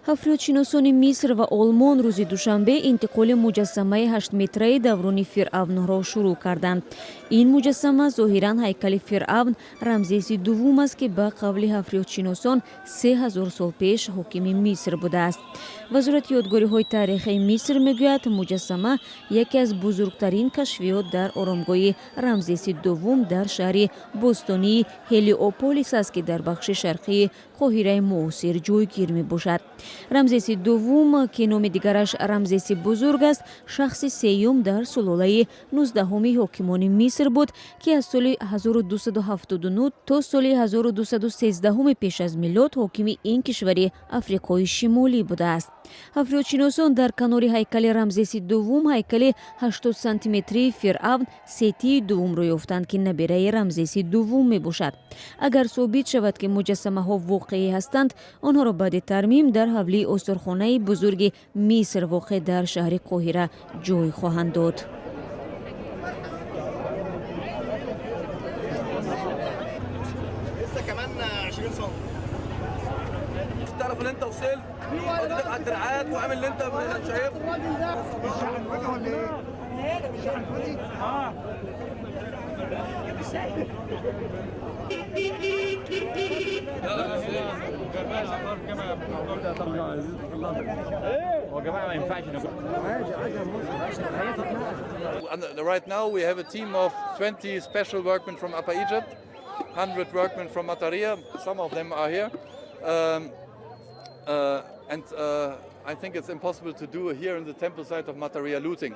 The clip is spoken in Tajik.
ҳафриётшиносони Миср ва Олмон рӯзи душанбе интиқоли муҷассамаи 8-метраи даврони Фиръавнро шурӯъ карданд. Ин муҷассама зоҳиран ҳайкали Фиръавн рамзеси дуввум аст, ки ба қавли ҳафриётшиносон 3000 сол пеш ҳокими Миср будааст. вазорати ёдгориҳои таърихии Миср мегӯяд, муҷассама яке аз бузургтарин кашфиёт дар оромгоҳи Рамзеси дуввум дар шаҳри бостонии Ҳелиополис аст, ки дар бахши шарқии Қоҳираи муосир ҷойгир мебошад. рамзеси дуввум, ки номи дигараш Рамзеси бузург аст, шахси сеюм дар сулолаи 19-уми ҳокимони Миср буд, ки аз соли 1279 то соли 1213 пеш аз милод ҳокими ин кишвари Африқои Шимолӣ будааст. ҳафриётшиносон дар канори ҳайкали Рамзеси дуввум ҳайкали 80 сантиметрии Фиръавн Сетии дуввумро ёфтанд, ки набераи Рамзеси дуввум мебошад. агар собит шавад, ки муҷассамаҳо воқеӣ ҳастанд, онҳоро баъди тармим дар ҳавлии осторхонаи бузурги Миср воқеъ дар шаҳри Қоҳира ҷой хоҳанд дод. تعرف ان انت وصلت واديك على الدرعات وعامل اللي انت شايفه مش هنفوتي ولا ايه؟ مش هنفوتي؟ Right now we have a team of 20 special workmen from Upper Egypt, 100 workmen from Mataria. Some of them are here. I think it's impossible to do here in the temple site of Mataria looting.